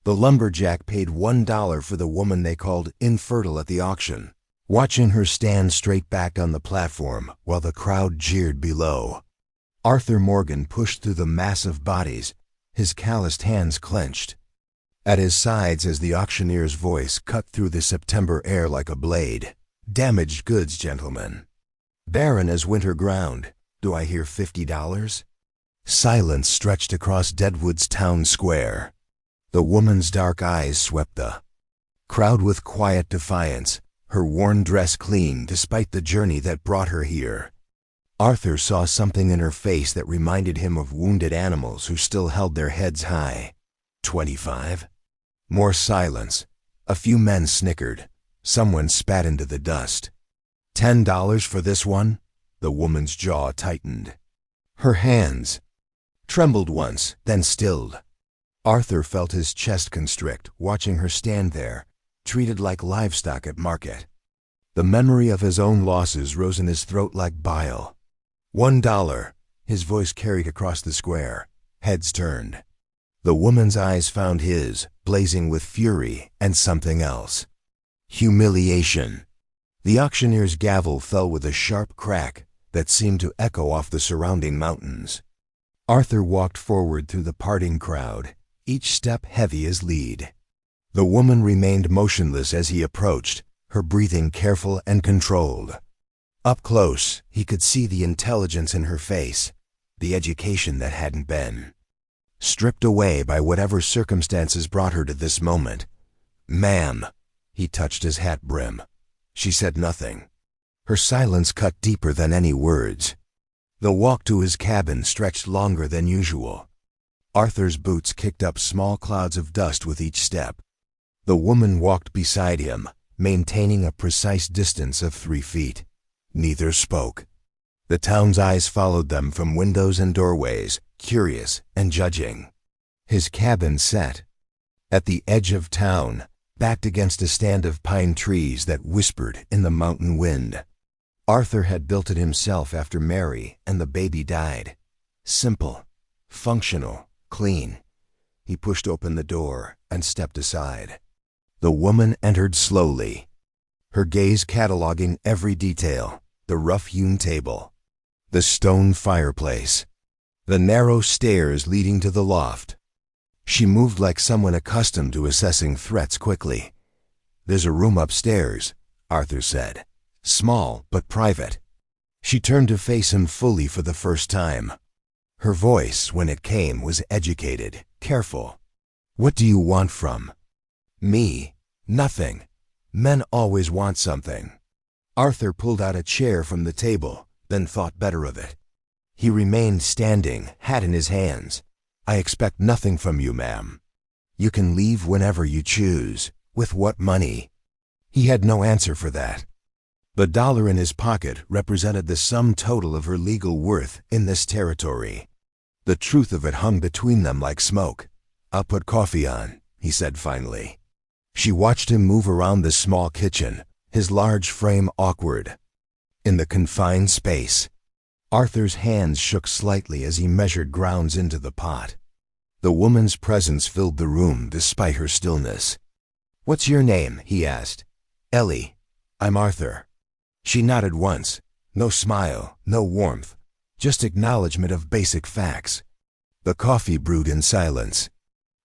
The lumberjack paid $1 for the woman they called Infertile at the auction, watching her stand straight back on the platform while the crowd jeered below. Arthur Morgan pushed through the massive bodies, his calloused hands clenched. At his sides as the auctioneer's voice cut through the September air like a blade. "Damaged goods, gentlemen. Barren as winter ground. Do I hear $50? Silence stretched across Deadwood's town square. The woman's dark eyes swept the crowd with quiet defiance, her worn dress clean despite the journey that brought her here. Arthur saw something in her face that reminded him of wounded animals who still held their heads high. 25? More silence. A few men snickered. Someone spat into the dust. $10 for this one? The woman's jaw tightened. Her hands trembled once, then stilled. Arthur felt his chest constrict, watching her stand there, treated like livestock at market. The memory of his own losses rose in his throat like bile. $1, his voice carried across the square. Heads turned. The woman's eyes found his, blazing with fury and something else. Humiliation. The auctioneer's gavel fell with a sharp crack that seemed to echo off the surrounding mountains. Arthur walked forward through the parting crowd, each step heavy as lead. The woman remained motionless as he approached, her breathing careful and controlled. Up close, he could see the intelligence in her face, the education that hadn't been stripped away by whatever circumstances brought her to this moment. "Ma'am," he touched his hat brim. She said nothing. Her silence cut deeper than any words. The walk to his cabin stretched longer than usual. Arthur's boots kicked up small clouds of dust with each step. The woman walked beside him, maintaining a precise distance of 3 feet. Neither spoke. The town's eyes followed them from windows and doorways, curious and judging. His cabin sat at the edge of town, backed against a stand of pine trees that whispered in the mountain wind. Arthur had built it himself after Mary and the baby died. Simple, functional, clean. He pushed open the door and stepped aside. The woman entered slowly, her gaze cataloging every detail: the rough-hewn table, the stone fireplace, the narrow stairs leading to the loft. She moved like someone accustomed to assessing threats quickly. "There's a room upstairs," Arthur said. "Small, but private." She turned to face him fully for the first time. Her voice, when it came, was educated, careful. "What do you want from me?" "Nothing. Men always want something." Arthur pulled out a chair from the table, then thought better of it. He remained standing, hat in his hands. "I expect nothing from you, ma'am. You can leave whenever you choose. With what money?" He had no answer for that. The dollar in his pocket represented the sum total of her legal worth in this territory. The truth of it hung between them like smoke. "I'll put coffee on," he said finally. She watched him move around the small kitchen, his large frame awkward in the confined space. Arthur's hands shook slightly as he measured grounds into the pot. The woman's presence filled the room despite her stillness. "What's your name?" he asked. "Ellie. I'm Arthur." She nodded once. No smile, no warmth, just acknowledgement of basic facts. The coffee brewed in silence.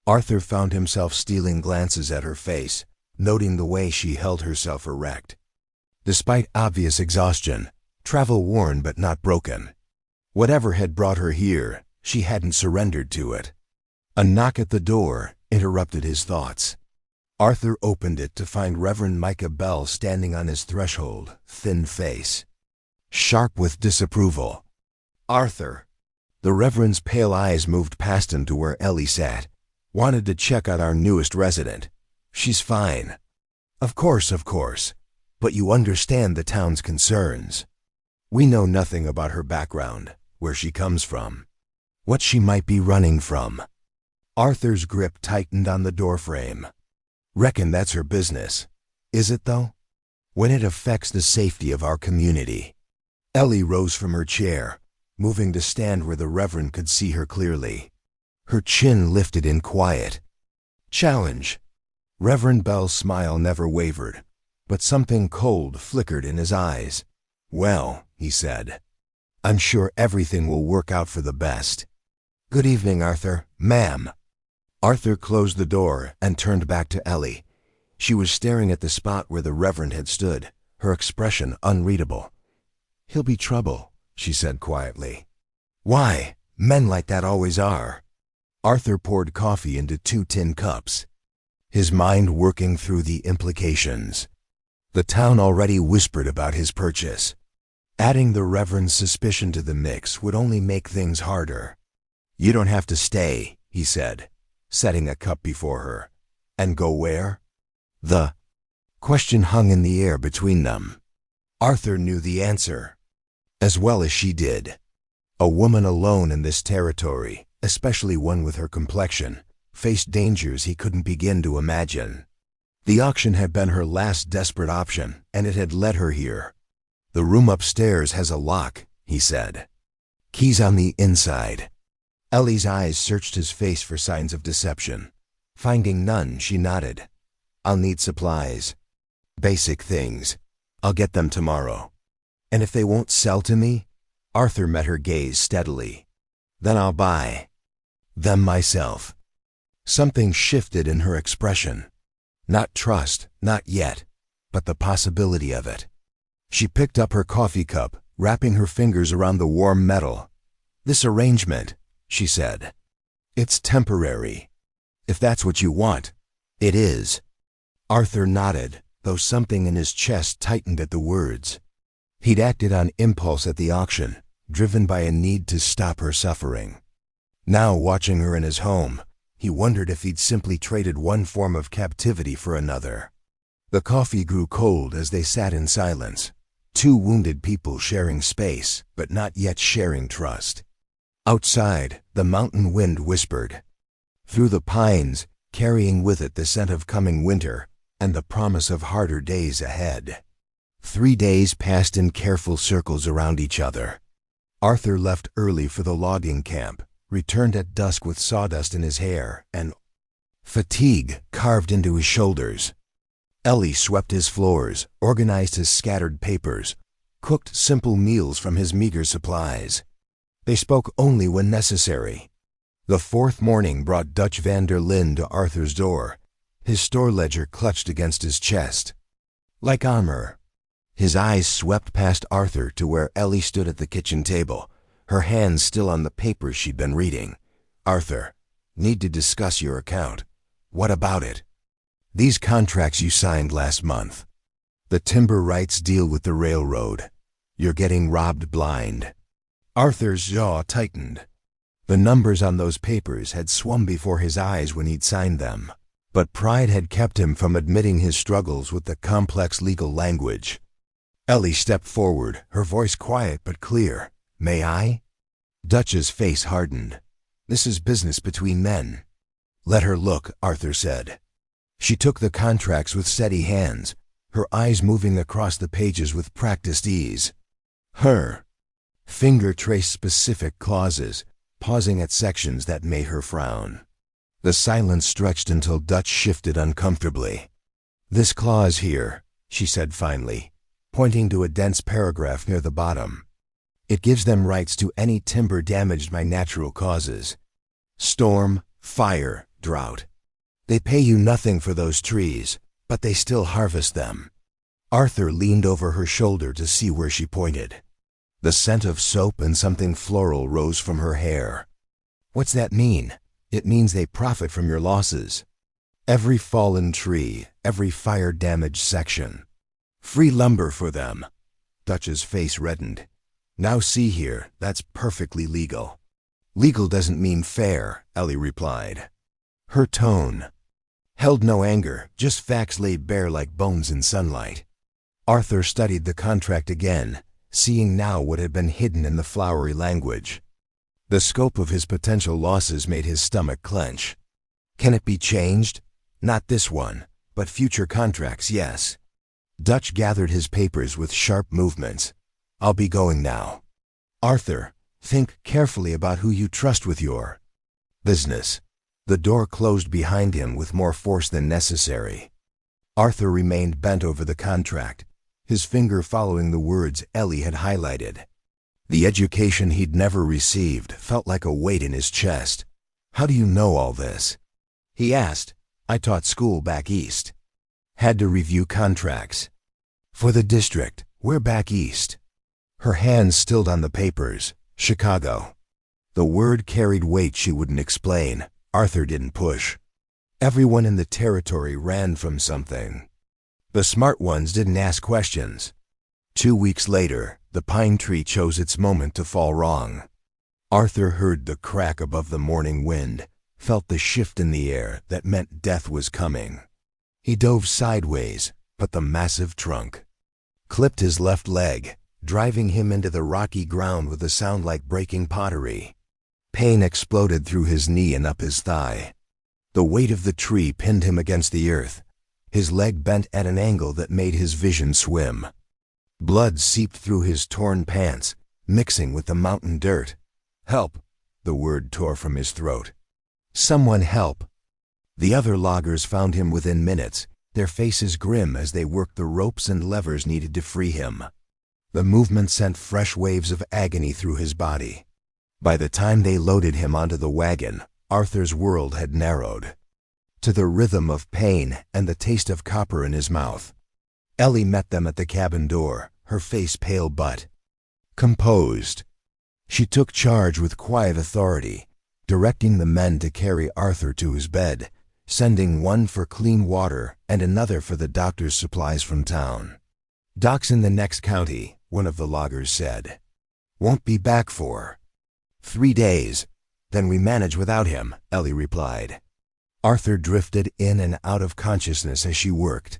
Arthur found himself stealing glances at her face, noting the way she held herself erect. Despite obvious exhaustion, travel-worn but not broken. Whatever had brought her here, she hadn't surrendered to it. A knock at the door interrupted his thoughts. Arthur opened it to find Reverend Micah Bell standing on his threshold, thin face sharp with disapproval. "Arthur." The Reverend's pale eyes moved past him to where Ellie sat. "Wanted to check on our newest resident. She's fine." Of course. But you understand the town's concerns." "We know nothing about her background, where she comes from, what she might be running from." Arthur's grip tightened on the doorframe. "Reckon that's her business. Is it, though? When it affects the safety of our community." Ellie rose from her chair, moving to stand where the Reverend could see her clearly. Her chin lifted in quiet. Challenge. Reverend Bell's smile never wavered, but something cold flickered in his eyes. Well, he said, I'm sure everything will work out for the best. Good evening, Arthur. Ma'am. Arthur closed the door and turned back to Ellie. She was staring at the spot where the Reverend had stood, her expression unreadable. He'll be trouble, she said quietly. Why? Men like that always are. Arthur poured coffee into 2 tin cups, his mind working through the implications. The town already whispered about his purchase. Adding the Reverend's suspicion to the mix would only make things harder. You don't have to stay, he said, setting a cup before her. And go where? The question hung in the air between them. Arthur knew the answer, as well as she did. A woman alone in this territory, especially one with her complexion, faced dangers he couldn't begin to imagine. The auction had been her last desperate option, and it had led her here. The room upstairs has a lock, he said. Keys on the inside. Ellie's eyes searched his face for signs of deception. Finding none, she nodded. I'll need supplies. Basic things. I'll get them tomorrow. And if they won't sell to me? Arthur met her gaze steadily. Then I'll buy them myself. Something shifted in her expression. Not trust, not yet, but the possibility of it. She picked up her coffee cup, wrapping her fingers around the warm metal. This arrangement, she said. It's temporary. If that's what you want, it is. Arthur nodded, though something in his chest tightened at the words. He'd acted on impulse at the auction, driven by a need to stop her suffering. Now, watching her in his home, he wondered if he'd simply traded one form of captivity for another. The coffee grew cold as they sat in silence, 2 wounded people sharing space, but not yet sharing trust. Outside, the mountain wind whispered. Through the pines, carrying with it the scent of coming winter and the promise of harder days ahead. 3 days passed in careful circles around each other. Arthur left early for the logging camp, returned at dusk with sawdust in his hair and fatigue carved into his shoulders. Ellie swept his floors, organized his scattered papers, cooked simple meals from his meager supplies. They spoke only when necessary. The 4th morning brought Dutch van der Linde to Arthur's door, his store ledger clutched against his chest. Like armor. His eyes swept past Arthur to where Ellie stood at the kitchen table, her hands still on the papers she'd been reading. Arthur, need to discuss your account. What about it? These contracts you signed last month. The timber rights deal with the railroad. You're getting robbed blind. Arthur's jaw tightened. The numbers on those papers had swum before his eyes when he'd signed them, but pride had kept him from admitting his struggles with the complex legal language. Ellie stepped forward, her voice quiet but clear. May I? Dutch's face hardened. This is business between men. Let her look, Arthur said. She took the contracts with steady hands, her eyes moving across the pages with practiced ease. Her finger traced specific clauses, pausing at sections that made her frown. The silence stretched until Dutch shifted uncomfortably. This clause here, she said finally, pointing to a dense paragraph near the bottom. It gives them rights to any timber damaged by natural causes. Storm, fire, drought. They pay you nothing for those trees, but they still harvest them. Arthur leaned over her shoulder to see where she pointed. The scent of soap and something floral rose from her hair. What's that mean? It means they profit from your losses. Every fallen tree, every fire-damaged section. Free lumber for them. Dutch's face reddened. Now see here, that's perfectly legal. Legal doesn't mean fair, Ellie replied. Her tone held no anger, just facts laid bare like bones in sunlight. Arthur studied the contract again, seeing now what had been hidden in the flowery language. The scope of his potential losses made his stomach clench. Can it be changed? Not this one, but future contracts, yes. Dutch gathered his papers with sharp movements. I'll be going now. Arthur, think carefully about who you trust with your business. The door closed behind him with more force than necessary. Arthur remained bent over the contract, his finger following the words Ellie had highlighted. The education he'd never received felt like a weight in his chest. "How do you know all this?" he asked. "I taught school back east. Had to review contracts. For the district, we're back east." Her hands stilled on the papers. "Chicago." The word carried weight she wouldn't explain. Arthur didn't push. Everyone in the territory ran from something. The smart ones didn't ask questions. 2 weeks later, the pine tree chose its moment to fall wrong. Arthur heard the crack above the morning wind, felt the shift in the air that meant death was coming. He dove sideways, but the massive trunk clipped his left leg, driving him into the rocky ground with a sound like breaking pottery. Pain exploded through his knee and up his thigh. The weight of the tree pinned him against the earth. His leg bent at an angle that made his vision swim. Blood seeped through his torn pants, mixing with the mountain dirt. "Help!" The word tore from his throat. "Someone help!" The other loggers found him within minutes, their faces grim as they worked the ropes and levers needed to free him. The movement sent fresh waves of agony through his body. By the time they loaded him onto the wagon, Arthur's world had narrowed to the rhythm of pain and the taste of copper in his mouth. Ellie met them at the cabin door, her face pale but composed. She took charge with quiet authority, directing the men to carry Arthur to his bed, sending one for clean water and another for the doctor's supplies from town. "Doc's in the next county," one of the loggers said. "Won't be back for 3 days. Then we manage without him," Ellie replied. Arthur drifted in and out of consciousness as she worked.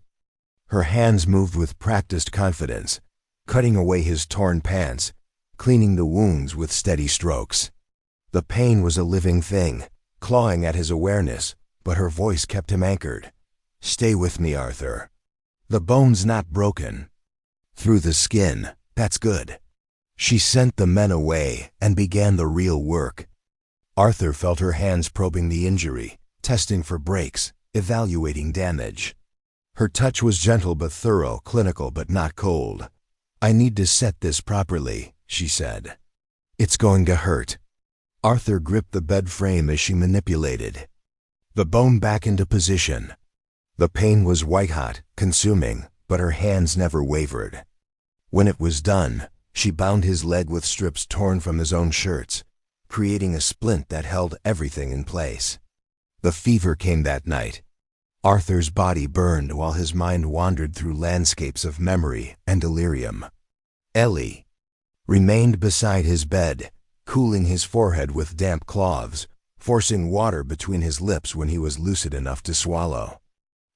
Her hands moved with practiced confidence, cutting away his torn pants, cleaning the wounds with steady strokes. The pain was a living thing, clawing at his awareness, but her voice kept him anchored. "Stay with me, Arthur. The bone's not broken. Through the skin, that's good." She sent the men away and began the real work. Arthur felt her hands probing the injury, testing for breaks, evaluating damage. Her touch was gentle but thorough, clinical but not cold. "I need to set this properly," she said. "It's going to hurt." Arthur gripped the bed frame as she manipulated the bone back into position. The pain was white-hot, consuming, but her hands never wavered. When it was done, she bound his leg with strips torn from his own shirts, creating a splint that held everything in place. The fever came that night. Arthur's body burned while his mind wandered through landscapes of memory and delirium. Ellie remained beside his bed, cooling his forehead with damp cloths, forcing water between his lips when he was lucid enough to swallow.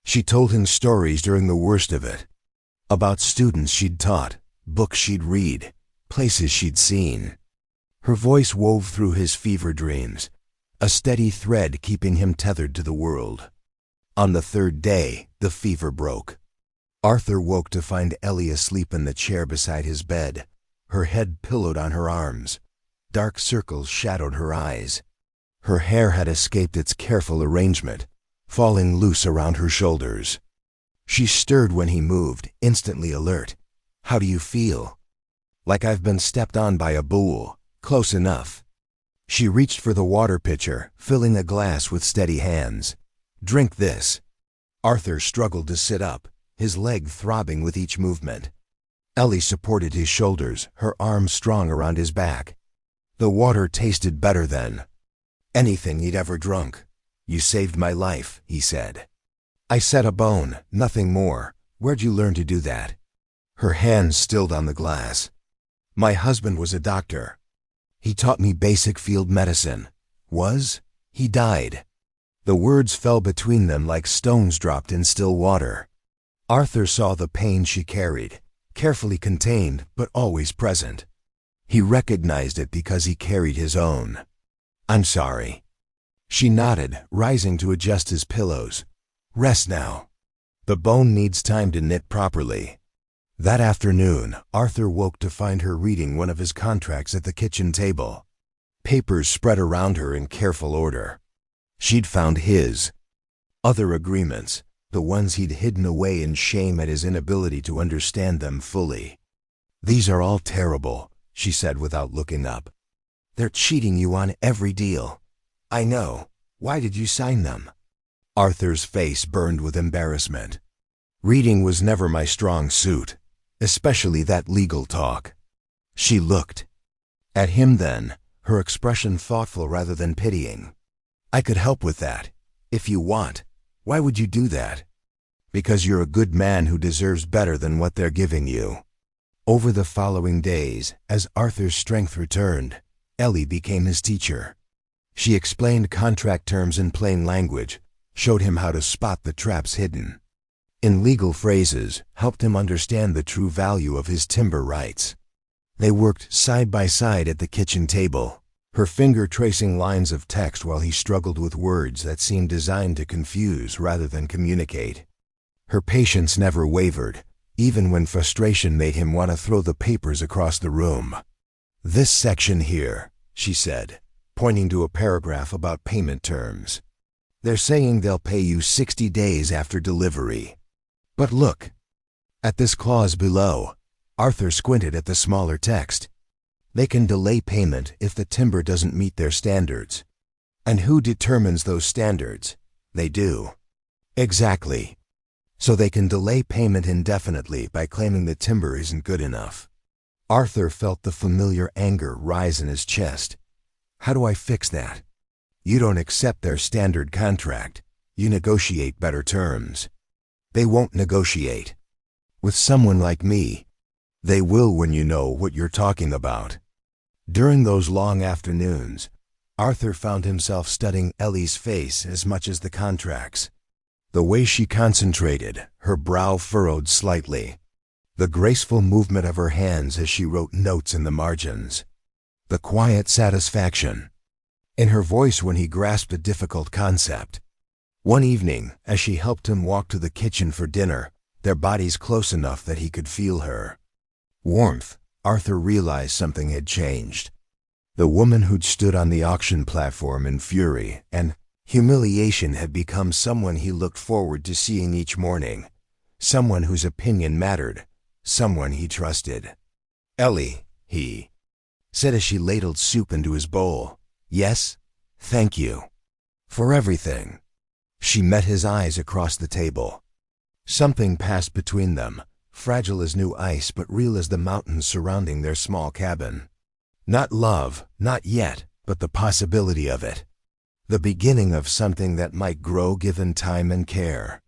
She told him stories during the worst of it, about students she'd taught, books she'd read, places she'd seen. Her voice wove through his fever dreams, a steady thread keeping him tethered to the world. On the 3rd day, the fever broke. Arthur woke to find Ellie asleep in the chair beside his bed, her head pillowed on her arms. Dark circles shadowed her eyes. Her hair had escaped its careful arrangement, falling loose around her shoulders. She stirred when he moved, instantly alert. "How do you feel?" "Like I've been stepped on by a bull. Close enough." She reached for the water pitcher, filling a glass with steady hands. "Drink this." Arthur struggled to sit up, his leg throbbing with each movement. Ellie supported his shoulders, her arms strong around his back. The water tasted better than anything he'd ever drunk. "You saved my life," he said. "I set a bone, nothing more. Where'd you learn to do that?" Her hands stilled on the glass. "My husband was a doctor. He taught me basic field medicine." "Was?" "He died." The words fell between them like stones dropped in still water. Arthur saw the pain she carried, carefully contained but always present. He recognized it because he carried his own. "I'm sorry." She nodded, rising to adjust his pillows. "Rest now. The bone needs time to knit properly." That afternoon, Arthur woke to find her reading one of his contracts at the kitchen table. Papers spread around her in careful order. She'd found his other agreements, the ones he'd hidden away in shame at his inability to understand them fully. "These are all terrible," she said without looking up. "They're cheating you on every deal." "I know. Why did you sign them?" Arthur's face burned with embarrassment. "Reading was never my strong suit, especially that legal talk." She looked at him then, her expression thoughtful rather than pitying. "I could help with that, if you want. Why would you do that?" "Because you're a good man who deserves better than what they're giving you." Over the following days, as Arthur's strength returned, Ellie became his teacher. She explained contract terms in plain language, showed him how to spot the traps hidden in legal phrases, helped him understand the true value of his timber rights. They worked side by side at the kitchen table, her finger tracing lines of text while he struggled with words that seemed designed to confuse rather than communicate. Her patience never wavered, even when frustration made him want to throw the papers across the room. "This section here," she said, pointing to a paragraph about payment terms. "They're saying they'll pay you 60 days after delivery. But look at this clause below." Arthur squinted at the smaller text. "They can delay payment if the timber doesn't meet their standards." "And who determines those standards?" "They do." "Exactly. So they can delay payment indefinitely by claiming the timber isn't good enough." Arthur felt the familiar anger rise in his chest. "How do I fix that?" "You don't accept their standard contract. You negotiate better terms." "They won't negotiate with someone like me." "They will when you know what you're talking about." During those long afternoons, Arthur found himself studying Ellie's face as much as the contracts. The way she concentrated, her brow furrowed slightly, the graceful movement of her hands as she wrote notes in the margins, the quiet satisfaction in her voice when he grasped a difficult concept. One evening, as she helped him walk to the kitchen for dinner, their bodies close enough that he could feel her warmth, Arthur realized something had changed. The woman who'd stood on the auction platform in fury and humiliation had become someone he looked forward to seeing each morning, someone whose opinion mattered, someone he trusted. "Ellie," he said as she ladled soup into his bowl. "Yes, thank you for everything." She met his eyes across the table. Something passed between them, fragile as new ice but real as the mountains surrounding their small cabin. Not love, not yet, but the possibility of it. The beginning of something that might grow given time and care.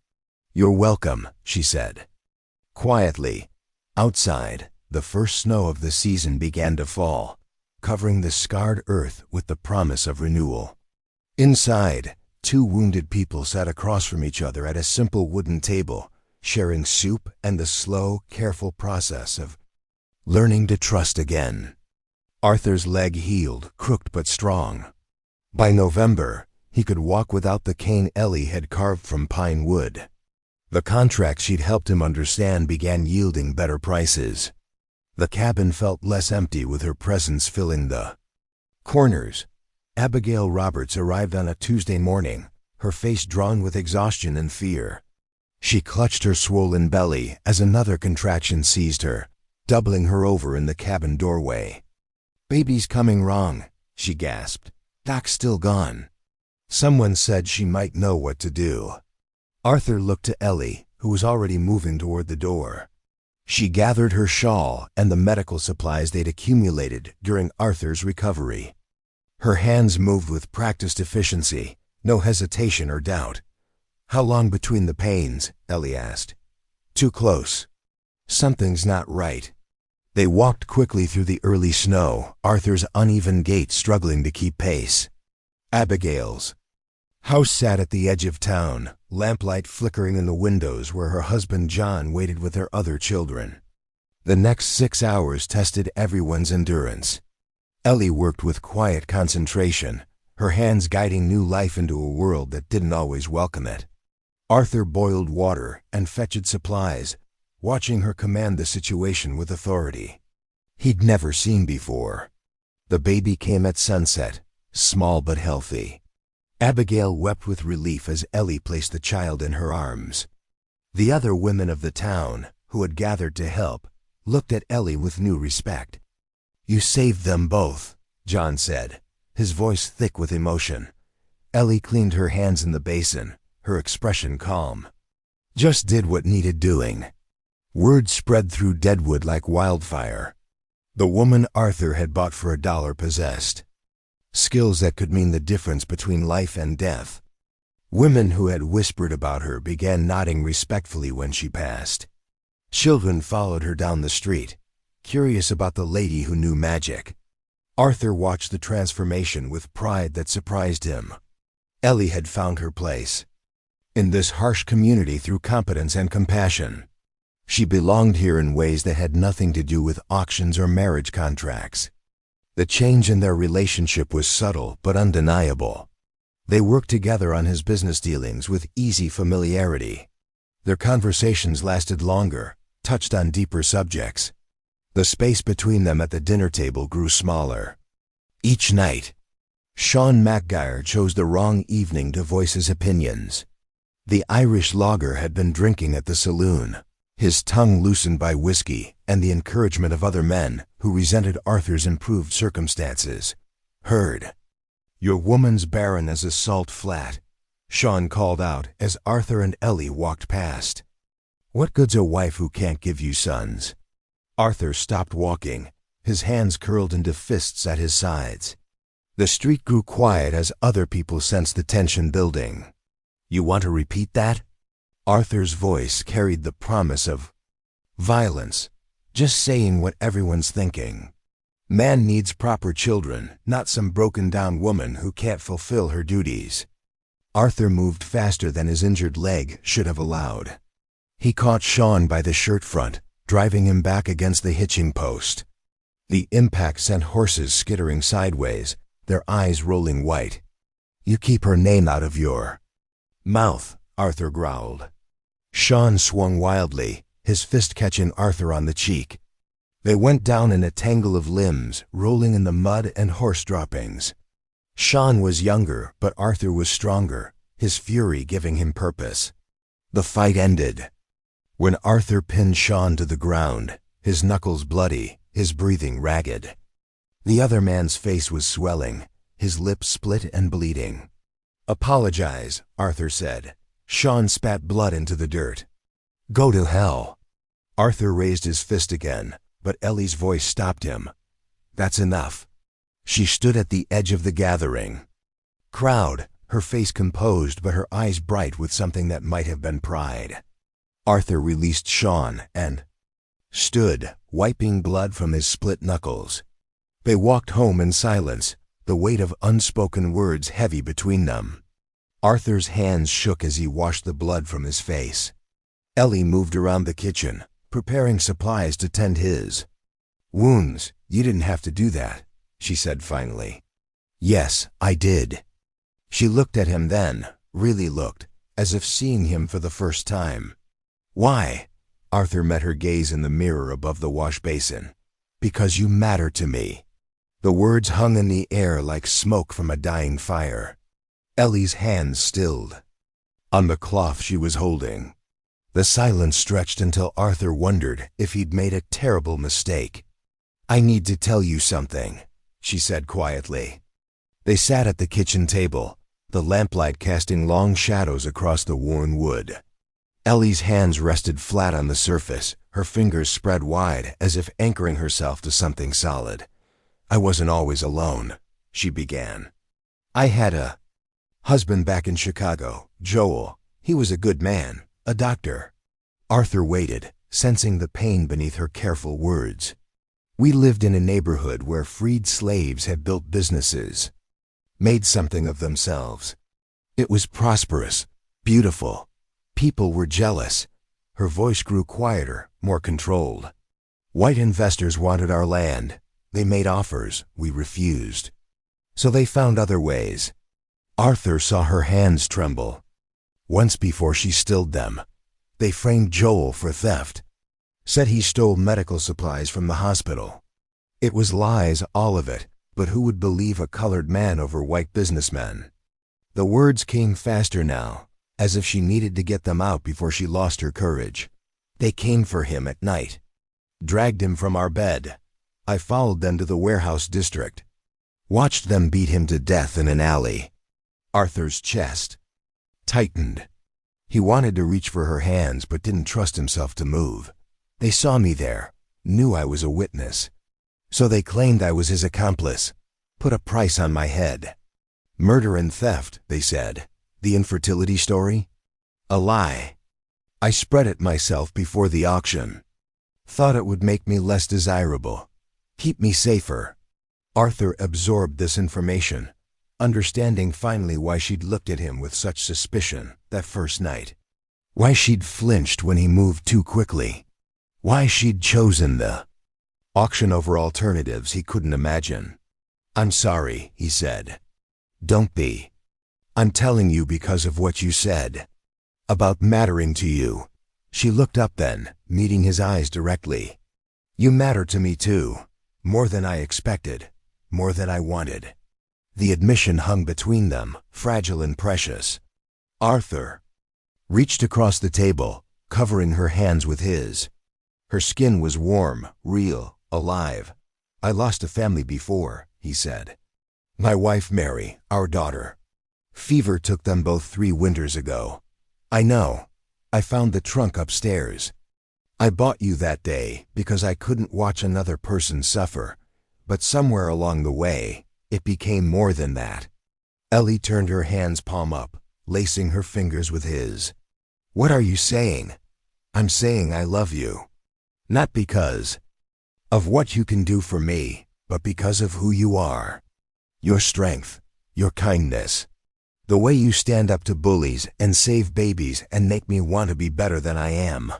"You're welcome," she said. Quietly, outside, the first snow of the season began to fall, covering the scarred earth with the promise of renewal. Inside, two wounded people sat across from each other at a simple wooden table, sharing soup and the slow, careful process of learning to trust again. Arthur's leg healed, crooked but strong. By November, he could walk without the cane Ellie had carved from pine wood. The contracts she'd helped him understand began yielding better prices. The cabin felt less empty with her presence filling the corners. Abigail Roberts arrived on a Tuesday morning, her face drawn with exhaustion and fear. She clutched her swollen belly as another contraction seized her, doubling her over in the cabin doorway. "Baby's coming wrong," she gasped. "Doc's still gone." Someone said she might know what to do. Arthur looked to Ellie, who was already moving toward the door. She gathered her shawl and the medical supplies they'd accumulated during Arthur's recovery. Her hands moved with practiced efficiency, no hesitation or doubt. "How long between the pains?" Ellie asked. "Too close. Something's not right." They walked quickly through the early snow, Arthur's uneven gait struggling to keep pace. Abigail's house sat at the edge of town, lamplight flickering in the windows where her husband John waited with her other children. The next 6 hours tested everyone's endurance. Ellie worked with quiet concentration, her hands guiding new life into a world that didn't always welcome it. Arthur boiled water and fetched supplies, watching her command the situation with authority he'd never seen before. The baby came at sunset, small but healthy. Abigail wept with relief as Ellie placed the child in her arms. The other women of the town, who had gathered to help, looked at Ellie with new respect. "You saved them both," John said, his voice thick with emotion. Ellie cleaned her hands in the basin, her expression calm. "Just did what needed doing." Word spread through Deadwood like wildfire. The woman Arthur had bought for $1 possessed skills that could mean the difference between life and death. Women who had whispered about her began nodding respectfully when she passed. Children followed her down the street, curious about the lady who knew magic. Arthur watched the transformation with pride that surprised him. Ellie had found her place in this harsh community through competence and compassion. She belonged here in ways that had nothing to do with auctions or marriage contracts. The change in their relationship was subtle but undeniable. They worked together on his business dealings with easy familiarity. Their conversations lasted longer, touched on deeper subjects. The space between them at the dinner table grew smaller. Each night, Sean McGuire chose the wrong evening to voice his opinions. The Irish logger had been drinking at the saloon, his tongue loosened by whiskey and the encouragement of other men who resented Arthur's improved circumstances. "Heard. Your woman's barren as a salt flat," Sean called out as Arthur and Ellie walked past. "What good's a wife who can't give you sons?" Arthur stopped walking, his hands curled into fists at his sides. The street grew quiet as other people sensed the tension building. "You want to repeat that?" Arthur's voice carried the promise of violence, just saying what everyone's thinking. Man needs proper children, not some broken-down woman who can't fulfill her duties. Arthur moved faster than his injured leg should have allowed. He caught Sean by the shirt front, driving him back against the hitching post. The impact sent horses skittering sideways, their eyes rolling white. "You keep her name out of your mouth," Arthur growled. Sean swung wildly, his fist catching Arthur on the cheek. They went down in a tangle of limbs, rolling in the mud and horse droppings. Sean was younger, but Arthur was stronger, his fury giving him purpose. The fight ended when Arthur pinned Sean to the ground, his knuckles bloody, his breathing ragged. The other man's face was swelling, his lips split and bleeding. "Apologize," Arthur said. Sean spat blood into the dirt. "Go to hell." Arthur raised his fist again, but Ellie's voice stopped him. "That's enough." She stood at the edge of the gathering crowd, her face composed but her eyes bright with something that might have been pride. Arthur released Sean and stood, wiping blood from his split knuckles. They walked home in silence, the weight of unspoken words heavy between them. Arthur's hands shook as he washed the blood from his face. Ellie moved around the kitchen, preparing supplies to tend his wounds. "You didn't have to do that," she said finally. "Yes, I did." She looked at him then, really looked, as if seeing him for the first time. "Why?" Arthur met her gaze in the mirror above the wash basin. "Because you matter to me." The words hung in the air like smoke from a dying fire. Ellie's hands stilled on the cloth she was holding. The silence stretched until Arthur wondered if he'd made a terrible mistake. "I need to tell you something," she said quietly. They sat at the kitchen table, the lamplight casting long shadows across the worn wood. Ellie's hands rested flat on the surface, her fingers spread wide as if anchoring herself to something solid. "I wasn't always alone," she began. "I had a husband back in Chicago, Joel. He was a good man, a doctor." Arthur waited, sensing the pain beneath her careful words. "We lived in a neighborhood where freed slaves had built businesses, made something of themselves. It was prosperous, beautiful. People were jealous." Her voice grew quieter, more controlled. "White investors wanted our land. They made offers. We refused. So they found other ways." Arthur saw her hands tremble. Once before she stilled them. They framed Joel for theft. Said he stole medical supplies from the hospital. It was lies, all of it, but who would believe a colored man over white businessmen? The words came faster now, as if she needed to get them out before she lost her courage. They came for him at night. Dragged him from our bed. I followed them to the warehouse district. Watched them beat him to death in an alley. Arthur's chest tightened. He wanted to reach for her hands but didn't trust himself to move. They saw me there, knew I was a witness. So they claimed I was his accomplice, put a price on my head. Murder and theft, they said. The infertility story? A lie. I spread it myself before the auction. Thought it would make me less desirable, keep me safer. Arthur absorbed this information, understanding finally why she'd looked at him with such suspicion that first night. Why she'd flinched when he moved too quickly. Why she'd chosen the auction over alternatives he couldn't imagine. I'm sorry, he said. Don't be. I'm telling you because of what you said. About mattering to you. She looked up then, meeting his eyes directly. You matter to me too. More than I expected. More than I wanted. The admission hung between them, fragile and precious. Arthur reached across the table, covering her hands with his. Her skin was warm, real, alive. I lost a family before, he said. My wife Mary, our daughter. Fever took them both 3 winters ago. I know. I found the trunk upstairs. I bought you that day because I couldn't watch another person suffer, but somewhere along the way, it became more than that. Ellie turned her hand's palm up, lacing her fingers with his. What are you saying? I'm saying I love you. Not because of what you can do for me, but because of who you are. Your strength, your kindness. The way you stand up to bullies and save babies and make me want to be better than I am.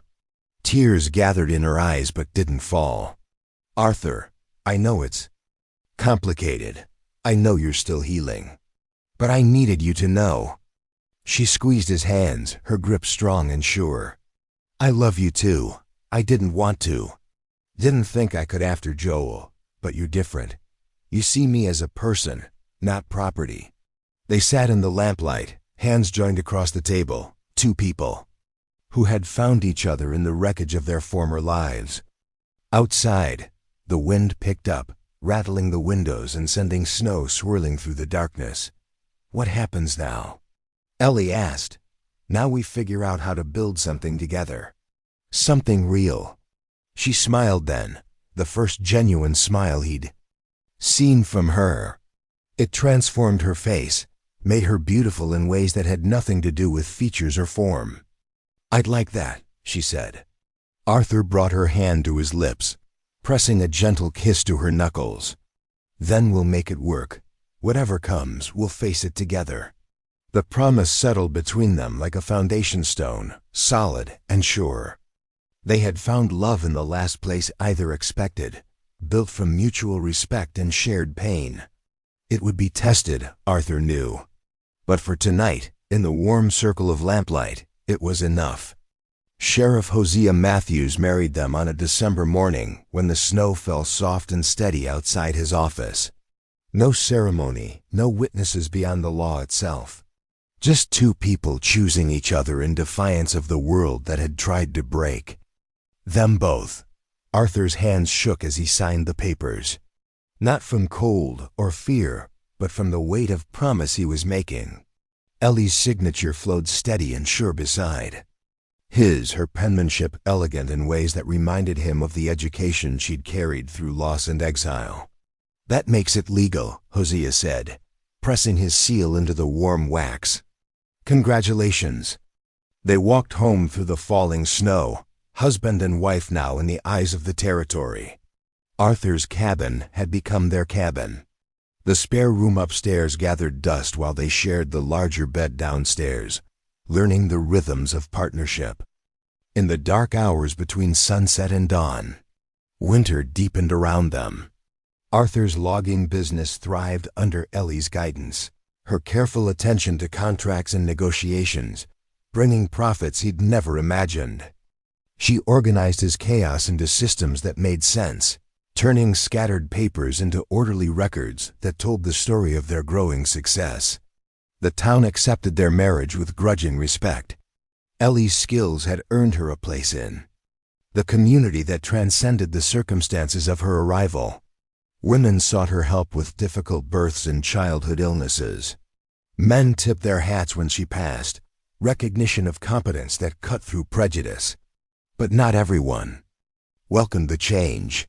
Tears gathered in her eyes but didn't fall. Arthur, I know it's complicated. I know you're still healing. But I needed you to know. She squeezed his hands, her grip strong and sure. I love you too. I didn't want to. Didn't think I could after Joel, but you're different. You see me as a person, not property. They sat in the lamplight, hands joined across the table, 2 people who had found each other in the wreckage of their former lives. Outside, the wind picked up, rattling the windows and sending snow swirling through the darkness. What happens now? Ellie asked. Now we figure out how to build something together. Something real. She smiled then, the first genuine smile he'd seen from her. It transformed her face, made her beautiful in ways that had nothing to do with features or form. I'd like that, she said. Arthur brought her hand to his lips, pressing a gentle kiss to her knuckles. Then we'll make it work. Whatever comes, we'll face it together. The promise settled between them like a foundation stone, solid and sure. They had found love in the last place either expected, built from mutual respect and shared pain. It would be tested, Arthur knew. But for tonight, in the warm circle of lamplight, it was enough. Sheriff Hosea Matthews married them on a December morning when the snow fell soft and steady outside his office. No ceremony, no witnesses beyond the law itself. Just 2 people choosing each other in defiance of the world that had tried to break them both. Arthur's hands shook as he signed the papers. Not from cold or fear, but from the weight of promise he was making. Ellie's signature flowed steady and sure beside. Her penmanship elegant in ways that reminded him of the education she'd carried through loss and exile. That makes it legal, Hosea said, pressing his seal into the warm wax. Congratulations. They walked home through the falling snow, husband and wife now in the eyes of the territory. Arthur's cabin had become their cabin. The spare room upstairs gathered dust while they shared the larger bed downstairs, learning the rhythms of partnership. In the dark hours between sunset and dawn, winter deepened around them. Arthur's logging business thrived under Ellie's guidance, her careful attention to contracts and negotiations, bringing profits he'd never imagined. She organized his chaos into systems that made sense, turning scattered papers into orderly records that told the story of their growing success. The town accepted their marriage with grudging respect. Ellie's skills had earned her a place in the community that transcended the circumstances of her arrival. Women sought her help with difficult births and childhood illnesses. Men tipped their hats when she passed, recognition of competence that cut through prejudice. But not everyone welcomed the change.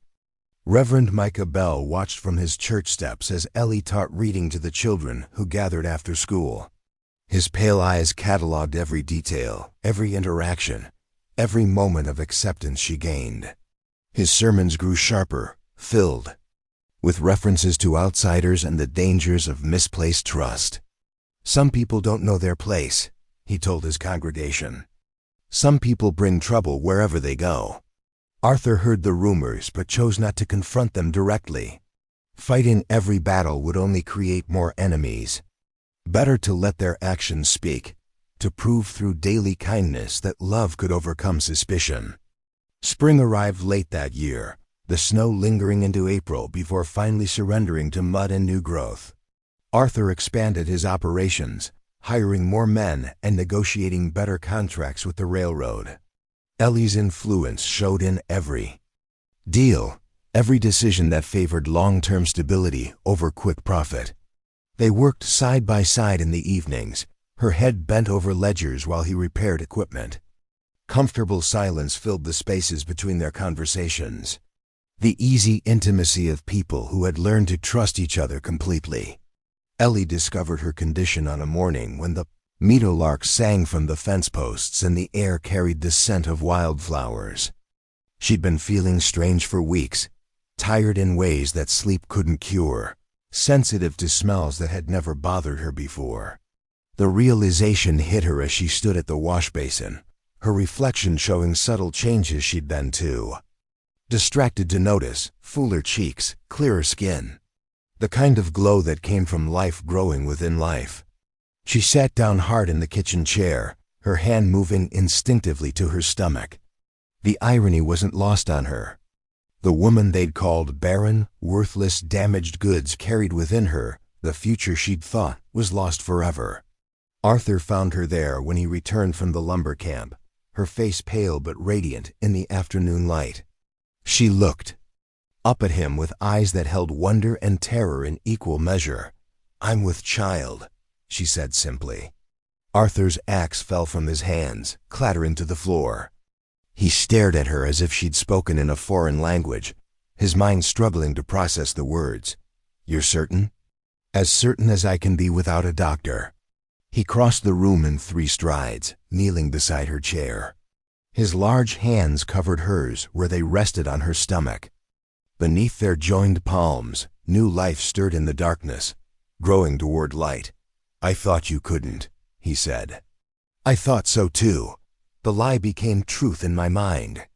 Reverend Micah Bell watched from his church steps as Ellie taught reading to the children who gathered after school. His pale eyes cataloged every detail, every interaction, every moment of acceptance she gained. His sermons grew sharper, filled with references to outsiders and the dangers of misplaced trust. Some people don't know their place, he told his congregation. Some people bring trouble wherever they go. Arthur heard the rumors but chose not to confront them directly. Fighting every battle would only create more enemies. Better to let their actions speak, to prove through daily kindness that love could overcome suspicion. Spring arrived late that year, the snow lingering into April before finally surrendering to mud and new growth. Arthur expanded his operations, hiring more men and negotiating better contracts with the railroad. Ellie's influence showed in every deal, every decision that favored long-term stability over quick profit. They worked side by side in the evenings, her head bent over ledgers while he repaired equipment. Comfortable silence filled the spaces between their conversations. The easy intimacy of people who had learned to trust each other completely. Ellie discovered her condition on a morning when the meadowlark sang from the fence posts and the air carried the scent of wildflowers. She'd been feeling strange for weeks, tired in ways that sleep couldn't cure, sensitive to smells that had never bothered her before. The realization hit her as she stood at the wash basin, her reflection showing subtle changes she'd been too. Distracted to notice, fuller cheeks, clearer skin. The kind of glow that came from life growing within life. She sat down hard in the kitchen chair, her hand moving instinctively to her stomach. The irony wasn't lost on her. The woman they'd called barren, worthless, damaged goods carried within her the future she'd thought was lost forever. Arthur found her there when he returned from the lumber camp, her face pale but radiant in the afternoon light. She looked up at him with eyes that held wonder and terror in equal measure. "I'm with child," she said simply. Arthur's axe fell from his hands, clattering to the floor. He stared at her as if she'd spoken in a foreign language, his mind struggling to process the words. "You're certain?" "As certain as I can be without a doctor." He crossed the room in 3 strides, kneeling beside her chair. His large hands covered hers where they rested on her stomach. Beneath their joined palms, new life stirred in the darkness, growing toward light. "I thought you couldn't," he said. "I thought so too. The lie became truth in my mind.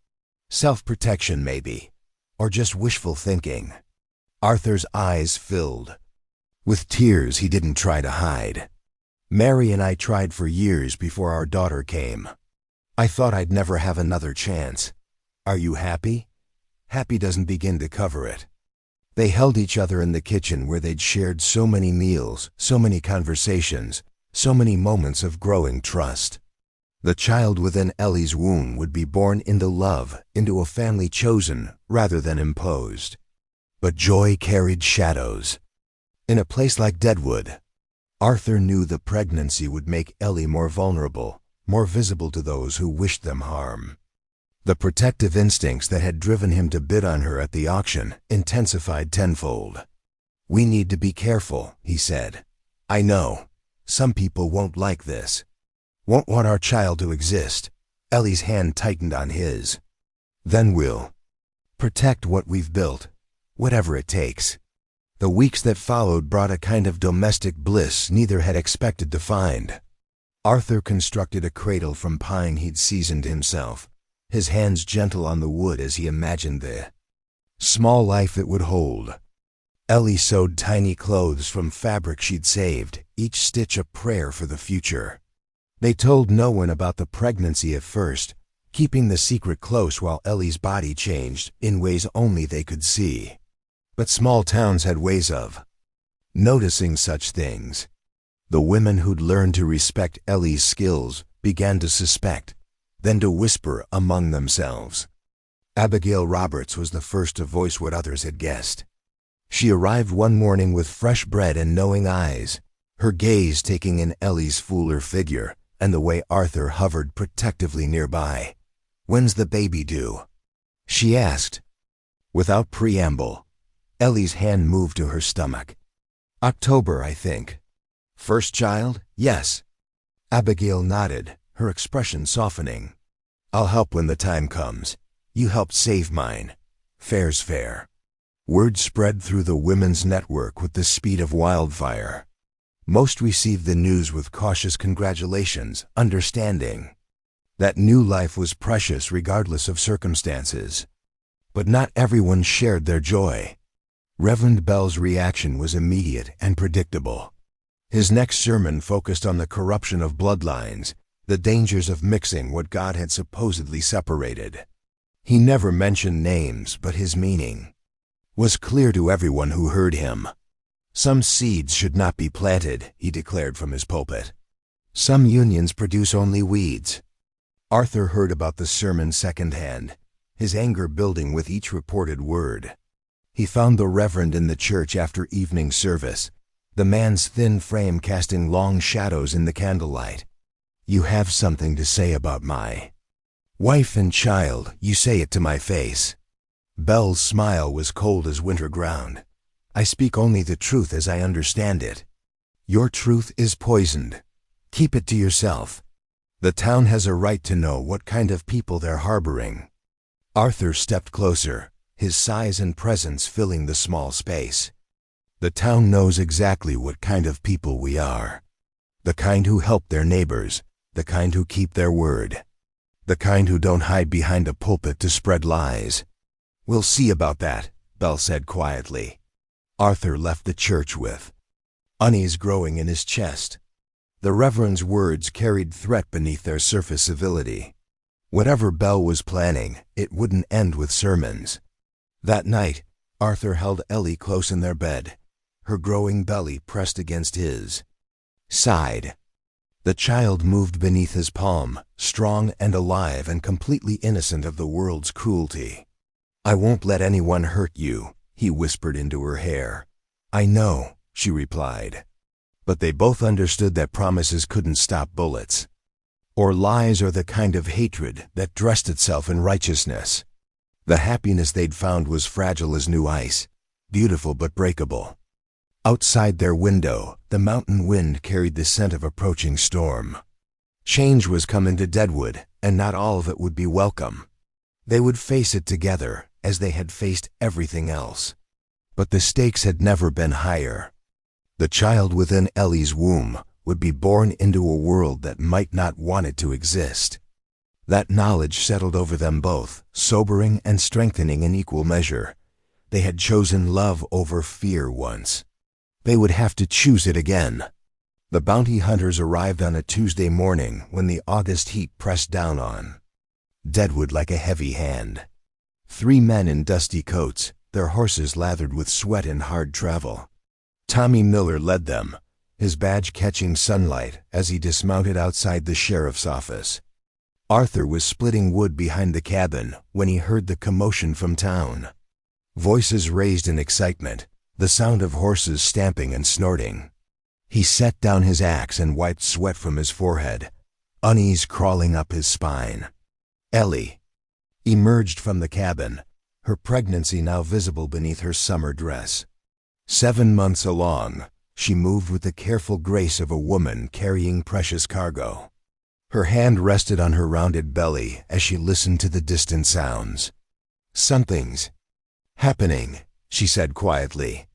Self-protection maybe, or just wishful thinking." Arthur's eyes filled with tears he didn't try to hide. "Mary and I tried for years before our daughter came. I thought I'd never have another chance. Are you happy? Happy doesn't begin to cover it." They held each other in the kitchen where they'd shared so many meals, so many conversations, so many moments of growing trust. The child within Ellie's womb would be born into love, into a family chosen rather than imposed. But joy carried shadows. In a place like Deadwood, Arthur knew the pregnancy would make Ellie more vulnerable, more visible to those who wished them harm. The protective instincts that had driven him to bid on her at the auction intensified tenfold. "We need to be careful," he said. "I know. Some people won't like this. Won't want our child to exist." Ellie's hand tightened on his. "Then we'll protect what we've built, whatever it takes." The weeks that followed brought a kind of domestic bliss neither had expected to find. Arthur constructed a cradle from pine he'd seasoned himself, his hands gentle on the wood as he imagined the small life it would hold. Ellie sewed tiny clothes from fabric she'd saved, each stitch a prayer for the future. They told no one about the pregnancy at first, keeping the secret close while Ellie's body changed in ways only they could see. But small towns had ways of noticing such things. The women who'd learned to respect Ellie's skills began to suspect, then to whisper among themselves. Abigail Roberts was the first to voice what others had guessed. She arrived one morning with fresh bread and knowing eyes, her gaze taking in Ellie's fuller figure and the way Arthur hovered protectively nearby. "When's the baby due?" she asked. Without preamble, Ellie's hand moved to her stomach. "October, I think." "First child?" "Yes." Abigail nodded, her expression softening. "I'll help when the time comes. You helped save mine. Fair's fair." Word spread through the women's network with the speed of wildfire. Most received the news with cautious congratulations, understanding that new life was precious regardless of circumstances. But not everyone shared their joy. Reverend Bell's reaction was immediate and predictable. His next sermon focused on the corruption of bloodlines, the dangers of mixing what God had supposedly separated. He never mentioned names, but his meaning was clear to everyone who heard him. Some seeds should not be planted, he declared from his pulpit. Some unions produce only weeds. Arthur heard about the sermon secondhand, his anger building with each reported word. He found the reverend in the church after evening service, the man's thin frame casting long shadows in the candlelight. "You have something to say about my wife and child, you say it to my face." Bell's smile was cold as winter ground. "I speak only the truth as I understand it. Your truth is poisoned. Keep it to yourself. The town has a right to know what kind of people they're harboring." Arthur stepped closer, his size and presence filling the small space. "The town knows exactly what kind of people we are. The kind who help their neighbors, the kind who keep their word, the kind who don't hide behind a pulpit to spread lies." "We'll see about that," Bell said quietly. Arthur left the church with unease growing in his chest. The Reverend's words carried threat beneath their surface civility. Whatever Bell was planning, it wouldn't end with sermons. That night, Arthur held Ellie close in their bed, her growing belly pressed against his side. The child moved beneath his palm, strong and alive and completely innocent of the world's cruelty. "I won't let anyone hurt you," he whispered into her hair. "I know," she replied. But they both understood that promises couldn't stop bullets. Or lies or the kind of hatred that dressed itself in righteousness. The happiness they'd found was fragile as new ice, beautiful but breakable. Outside their window, the mountain wind carried the scent of approaching storm. Change was coming to Deadwood, and not all of it would be welcome. They would face it together, as they had faced everything else. But the stakes had never been higher. The child within Ellie's womb would be born into a world that might not want it to exist. That knowledge settled over them both, sobering and strengthening in equal measure. They had chosen love over fear once. They would have to choose it again. The bounty hunters arrived on a Tuesday morning when the August heat pressed down on Deadwood like a heavy hand. 3 men in dusty coats, their horses lathered with sweat and hard travel. Tommy Miller led them, his badge catching sunlight as he dismounted outside the sheriff's office. Arthur was splitting wood behind the cabin when he heard the commotion from town. Voices raised in excitement, the sound of horses stamping and snorting. He set down his axe and wiped sweat from his forehead, unease crawling up his spine. Ellie emerged from the cabin, her pregnancy now visible beneath her summer dress. 7 months along, she moved with the careful grace of a woman carrying precious cargo. Her hand rested on her rounded belly as she listened to the distant sounds. "Something's happening," she said quietly.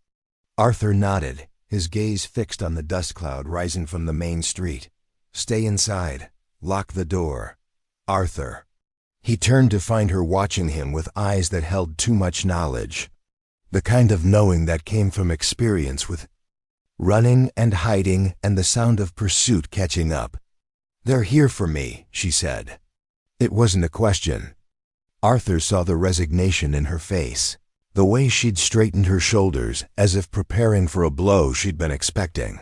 Arthur nodded, his gaze fixed on the dust cloud rising from the main street. "Stay inside. Lock the door. Arthur." He turned to find her watching him with eyes that held too much knowledge. The kind of knowing that came from experience with running and hiding and the sound of pursuit catching up. "They're here for me," she said. It wasn't a question. Arthur saw the resignation in her face, the way she'd straightened her shoulders as if preparing for a blow she'd been expecting.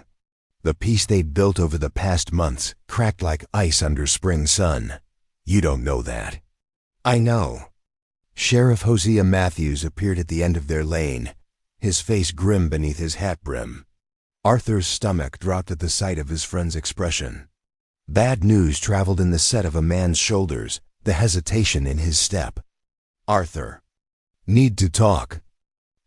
The peace they'd built over the past months cracked like ice under spring sun. You don't know that. I know. Sheriff Hosea Matthews appeared at the end of their lane, his face grim beneath his hat brim. Arthur's stomach dropped at the sight of his friend's expression. Bad news traveled in the set of a man's shoulders, the hesitation in his step. Arthur. Need to talk.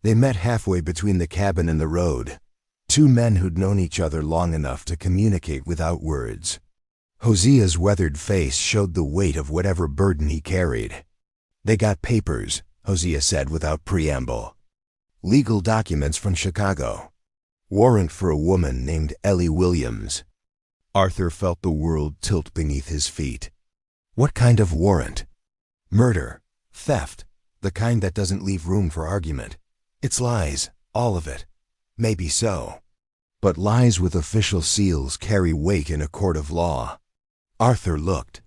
They met halfway between the cabin and the road. Two men who'd known each other long enough to communicate without words. Hosea's weathered face showed the weight of whatever burden he carried. They got papers, Hosea said without preamble. Legal documents from Chicago. Warrant for a woman named Ellie Williams. Arthur felt the world tilt beneath his feet. What kind of warrant? Murder. Theft. The kind that doesn't leave room for argument. It's lies, all of it. Maybe so. But lies with official seals carry weight in a court of law. Arthur looked.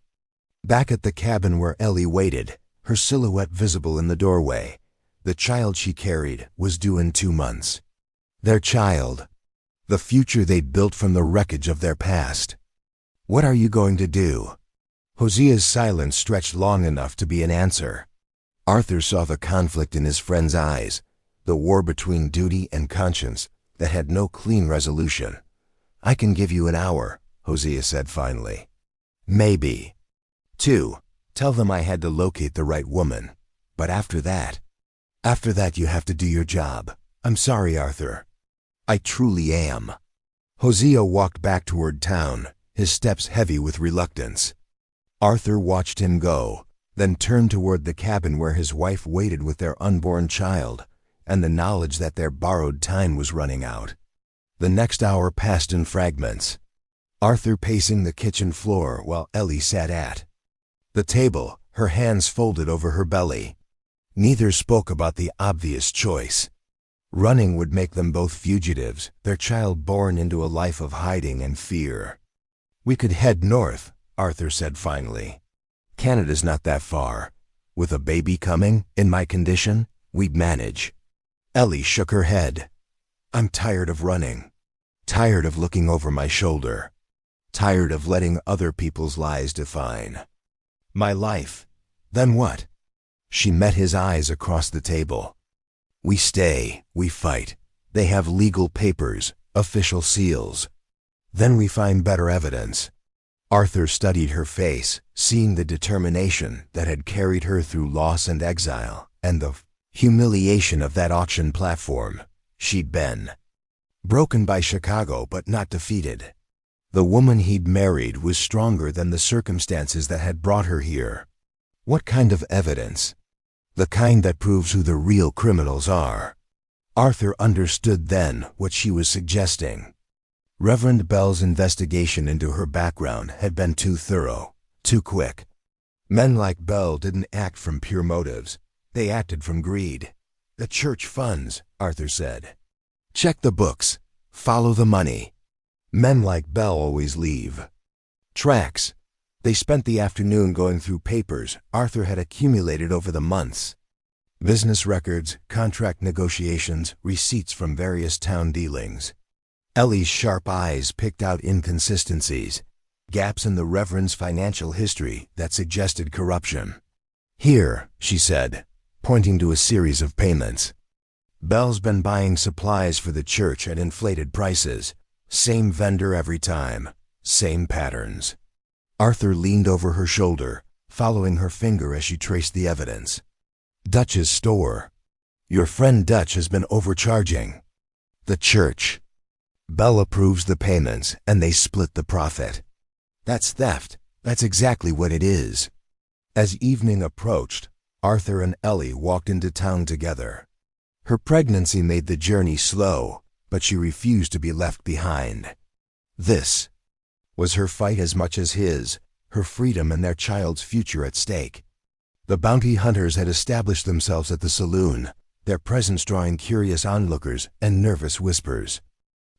Back at the cabin where Ellie waited, her silhouette visible in the doorway, the child she carried was due in 2 months. Their child. The future they'd built from the wreckage of their past. What are you going to do? Hosea's silence stretched long enough to be an answer. Arthur saw the conflict in his friend's eyes, the war between duty and conscience that had no clean resolution. I can give you an hour, Hosea said finally. Maybe. 2. Tell them I had to locate the right woman. But after that you have to do your job. I'm sorry, Arthur. I truly am. Hosea walked back toward town, his steps heavy with reluctance. Arthur watched him go, then turned toward the cabin where his wife waited with their unborn child, and the knowledge that their borrowed time was running out. The next hour passed in fragments. Arthur pacing the kitchen floor while Ellie sat at the table, her hands folded over her belly. Neither spoke about the obvious choice. Running would make them both fugitives, their child born into a life of hiding and fear. We could head north, Arthur said finally. Canada's not that far. With a baby coming, in my condition, we'd manage. Ellie shook her head. I'm tired of running. Tired of looking over my shoulder. Tired of letting other people's lies define my life. Then what? She met his eyes across the table. We stay, we fight. They have legal papers, official seals. Then we find better evidence. Arthur studied her face, seeing the determination that had carried her through loss and exile, and the humiliation of that auction platform. She'd been broken by Chicago, but not defeated. The woman he'd married was stronger than the circumstances that had brought her here. What kind of evidence? The kind that proves who the real criminals are. Arthur understood then what she was suggesting. Reverend Bell's investigation into her background had been too thorough, too quick. Men like Bell didn't act from pure motives. They acted from greed. The church funds, Arthur said. Check the books. Follow the money. Men like Bell always leave tracks. They spent the afternoon going through papers Arthur had accumulated over the months. Business records, contract negotiations, receipts from various town dealings. Ellie's sharp eyes picked out inconsistencies, gaps in the Reverend's financial history that suggested corruption. Here, she said, pointing to a series of payments. Bell's been buying supplies for the church at inflated prices. Same vendor every time. Same patterns. Arthur leaned over her shoulder, following her finger as she traced the evidence. Dutch's store. Your friend Dutch has been overcharging. The church. Bell approves the payments, and they split the profit. That's theft. That's exactly what it is. As evening approached, Arthur and Ellie walked into town together. Her pregnancy made the journey slow, but she refused to be left behind. This was her fight as much as his, her freedom and their child's future at stake. The bounty hunters had established themselves at the saloon, their presence drawing curious onlookers and nervous whispers.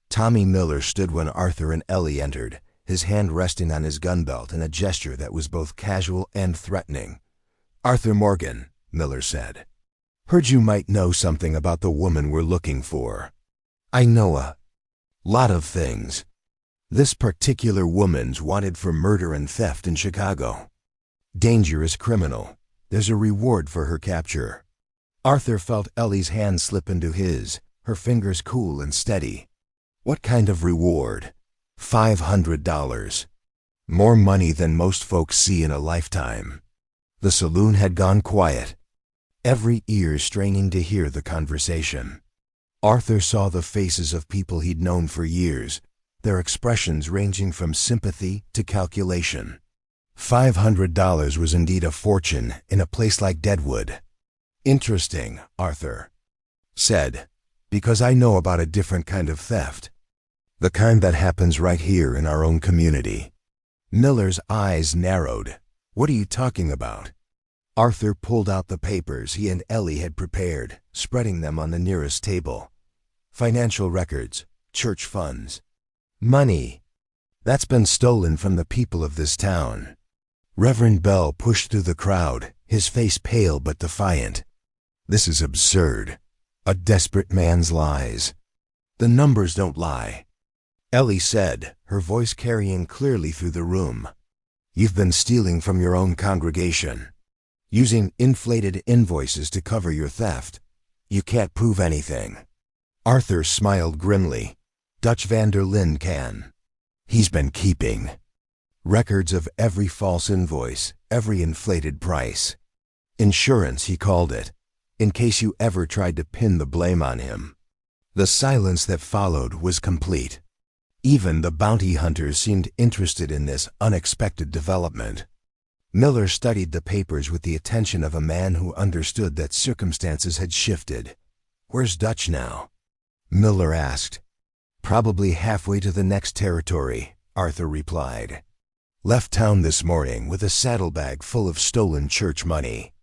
Tommy Miller stood when Arthur and Ellie entered, his hand resting on his gun belt in a gesture that was both casual and threatening. Arthur Morgan, Miller said. Heard you might know something about the woman we're looking for. I know a lot of things. This particular woman's wanted for murder and theft in Chicago. Dangerous criminal. There's a reward for her capture. Arthur felt Ellie's hand slip into his, her fingers cool and steady. What kind of reward? $500. More money than most folks see in a lifetime. The saloon had gone quiet, every ear straining to hear the conversation. Arthur saw the faces of people he'd known for years, their expressions ranging from sympathy to calculation. $500 was indeed a fortune in a place like Deadwood. Interesting, Arthur said, because I know about a different kind of theft. The kind that happens right here in our own community. Miller's eyes narrowed. What are you talking about? Arthur pulled out the papers he and Ellie had prepared, spreading them on the nearest table. Financial records, church funds. Money. That's been stolen from the people of this town. Reverend Bell pushed through the crowd, his face pale but defiant. This is absurd. A desperate man's lies. The numbers don't lie. Ellie said, her voice carrying clearly through the room. You've been stealing from your own congregation. Using inflated invoices to cover your theft. You can't prove anything. Arthur smiled grimly. Dutch van der Linde can. He's been keeping records of every false invoice, every inflated price. Insurance, he called it, in case you ever tried to pin the blame on him. The silence that followed was complete. Even the bounty hunters seemed interested in this unexpected development. Miller studied the papers with the attention of a man who understood that circumstances had shifted. Where's Dutch now? Miller asked. Probably halfway to the next territory, Arthur replied. Left town this morning with a saddlebag full of stolen church money.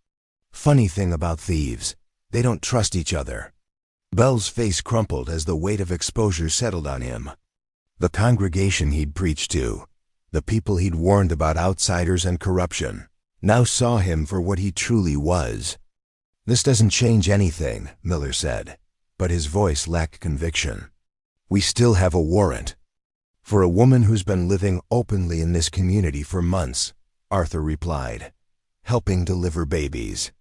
Funny thing about thieves, they don't trust each other. Bell's face crumpled as the weight of exposure settled on him. The congregation he'd preached to, the people he'd warned about outsiders and corruption, now saw him for what he truly was. This doesn't change anything, Miller said, but his voice lacked conviction. We still have a warrant. For a woman who's been living openly in this community for months, Arthur replied, helping deliver babies,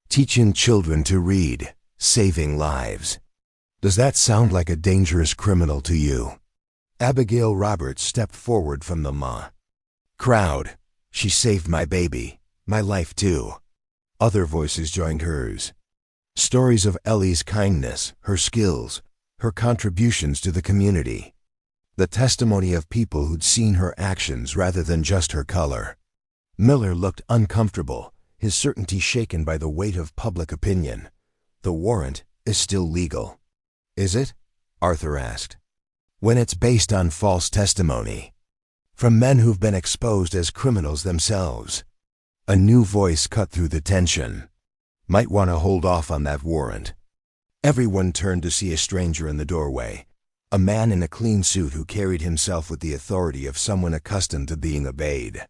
teaching children to read, saving lives. Does that sound like a dangerous criminal to you? Abigail Roberts stepped forward from the crowd. She saved my baby, my life too. Other voices joined hers. Stories of Ellie's kindness, her skills, her contributions to the community. The testimony of people who'd seen her actions rather than just her color. Miller looked uncomfortable, his certainty shaken by the weight of public opinion. The warrant is still legal. Is it? Arthur asked. When it's based on false testimony. From men who've been exposed as criminals themselves. A new voice cut through the tension. Might want to hold off on that warrant. Everyone turned to see a stranger in the doorway. A man in a clean suit who carried himself with the authority of someone accustomed to being obeyed.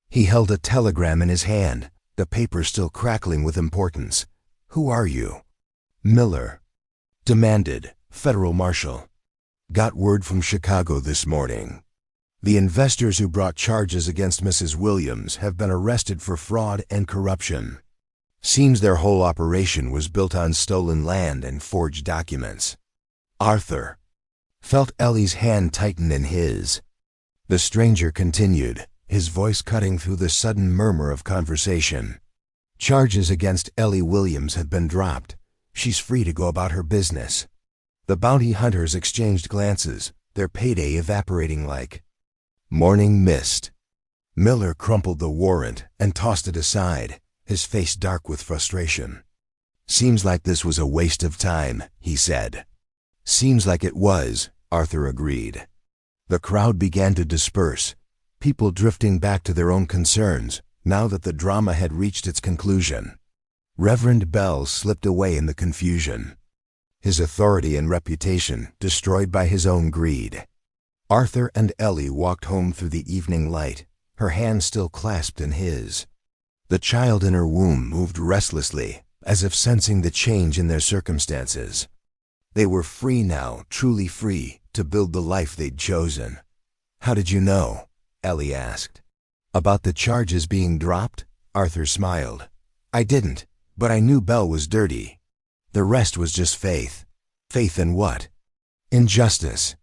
He held a telegram in his hand, the paper still crackling with importance. Who are you? Miller demanded, federal marshal. Got word from Chicago this morning. The investors who brought charges against Mrs. Williams have been arrested for fraud and corruption. Seems their whole operation was built on stolen land and forged documents. Arthur felt Ellie's hand tighten in his. The stranger continued, his voice cutting through the sudden murmur of conversation. Charges against Ellie Williams have been dropped. She's free to go about her business. The bounty hunters exchanged glances, their payday evaporating like morning mist. Miller crumpled the warrant and tossed it aside, his face dark with frustration. Seems like this was a waste of time, he said. Seems like it was, Arthur agreed. The crowd began to disperse, people drifting back to their own concerns, now that the drama had reached its conclusion. Reverend Bell slipped away in the confusion. His authority and reputation destroyed by his own greed. Arthur and Ellie walked home through the evening light, her hand still clasped in his. The child in her womb moved restlessly, as if sensing the change in their circumstances. They were free now, truly free, to build the life they'd chosen. "How did you know?" Ellie asked. "About the charges being dropped?" Arthur smiled. "I didn't, but I knew Belle was dirty. The rest was just faith." "Faith in what?" "In justice.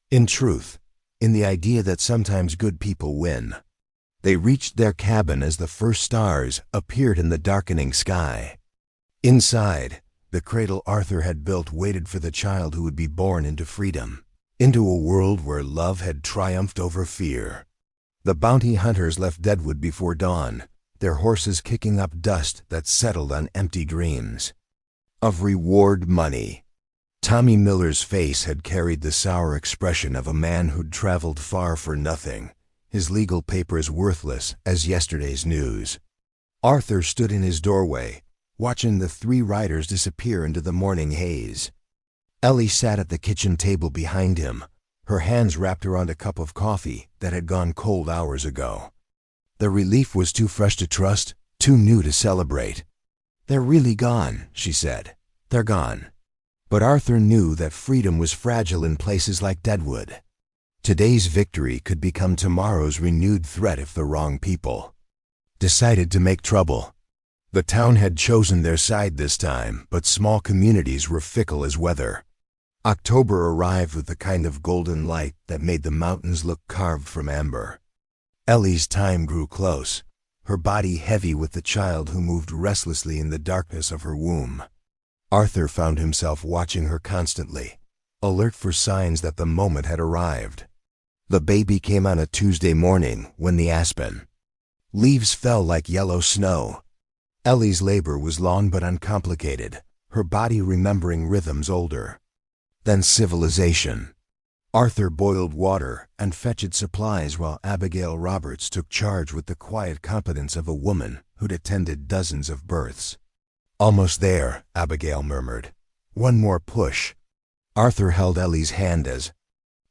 In truth. In the idea that sometimes good people win." They reached their cabin as the first stars appeared in the darkening sky. Inside, the cradle Arthur had built waited for the child who would be born into freedom, into a world where love had triumphed over fear. The bounty hunters left Deadwood before dawn, their horses kicking up dust that settled on empty dreams. Of reward money. Tommy Miller's face had carried the sour expression of a man who'd traveled far for nothing, his legal papers worthless as yesterday's news. Arthur stood in his doorway, watching the three riders disappear into the morning haze. Ellie sat at the kitchen table behind him, her hands wrapped around a cup of coffee that had gone cold hours ago. The relief was too fresh to trust, too new to celebrate. "They're really gone," she said. "They're gone." But Arthur knew that freedom was fragile in places like Deadwood. Today's victory could become tomorrow's renewed threat if the wrong people decided to make trouble. The town had chosen their side this time, but small communities were fickle as weather. October arrived with the kind of golden light that made the mountains look carved from amber. Ellie's time grew close, her body heavy with the child who moved restlessly in the darkness of her womb. Arthur found himself watching her constantly, alert for signs that the moment had arrived. The baby came on a Tuesday morning when the aspen leaves fell like yellow snow. Ellie's labor was long but uncomplicated, her body remembering rhythms older than civilization. Arthur boiled water and fetched supplies while Abigail Roberts took charge with the quiet competence of a woman who'd attended dozens of births. "Almost there," Abigail murmured. "One more push." Arthur held Ellie's hand as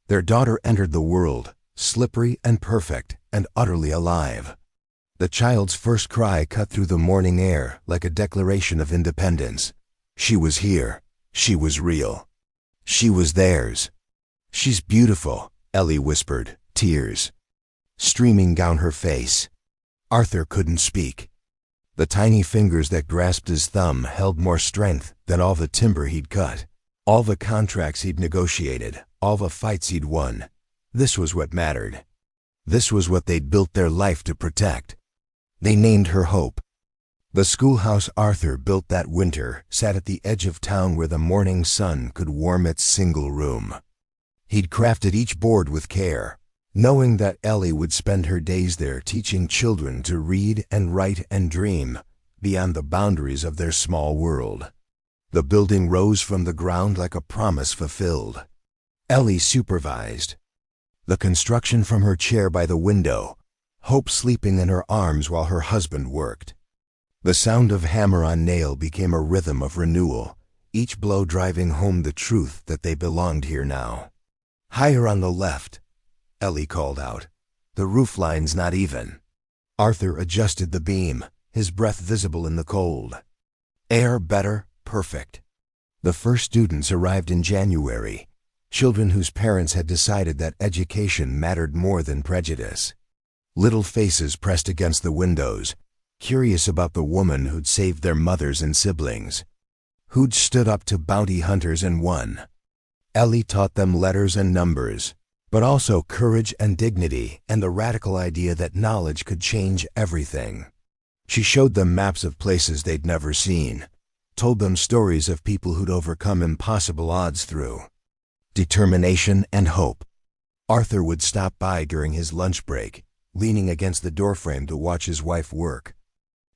their daughter entered the world, slippery and perfect and utterly alive. The child's first cry cut through the morning air like a declaration of independence. She was here. She was real. She was theirs. "She's beautiful," Ellie whispered, tears streaming down her face. Arthur couldn't speak. The tiny fingers that grasped his thumb held more strength than all the timber he'd cut, all the contracts he'd negotiated, all the fights he'd won. This was what mattered. This was what they'd built their life to protect. They named her Hope. The schoolhouse Arthur built that winter sat at the edge of town where the morning sun could warm its single room. He'd crafted each board with care, knowing that Ellie would spend her days there teaching children to read and write and dream beyond the boundaries of their small world. The building rose from the ground like a promise fulfilled. Ellie supervised the construction from her chair by the window, Hope sleeping in her arms while her husband worked. The sound of hammer on nail became a rhythm of renewal, each blow driving home the truth that they belonged here now. "Higher on the left," Ellie called out. "The roof line's not even." Arthur adjusted the beam, his breath visible in the cold. Air better, perfect. The first students arrived in January, children whose parents had decided that education mattered more than prejudice. Little faces pressed against the windows, curious about the woman who'd saved their mothers and siblings, who'd stood up to bounty hunters and won. Ellie taught them letters and numbers, but also courage and dignity and the radical idea that knowledge could change everything. She showed them maps of places they'd never seen, told them stories of people who'd overcome impossible odds through determination and hope. Arthur would stop by during his lunch break, leaning against the doorframe to watch his wife work.